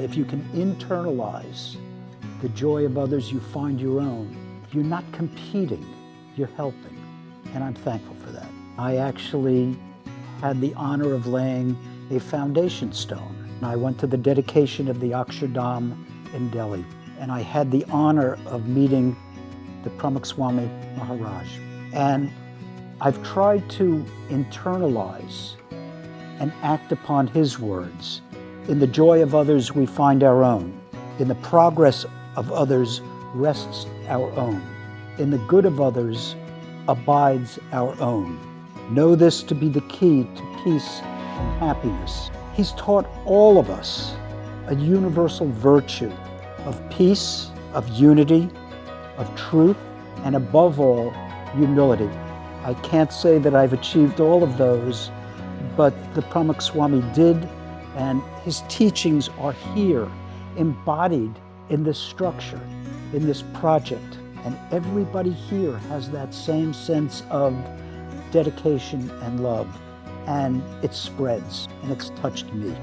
If you can internalize the joy of others, you find your own. You're not competing, you're helping. And I'm thankful for that. I actually had the honor of laying a foundation stone. I went to the dedication of the Akshardham in Delhi, and I had the honor of meeting the Pramukh Swami Maharaj. And I've tried to internalize and act upon his words. In the joy of others, we find our own. In the progress of others rests our own. In the good of others abides our own. Know this to be the key to peace and happiness. He's taught all of us a universal virtue of peace, of unity, of truth, and above all, humility. I can't say that I've achieved all of those, but the Pramukh Swami did, and his teachings are here, embodied in this structure, in this project. And everybody here has that same sense of dedication and love, and it spreads, and it's touched me.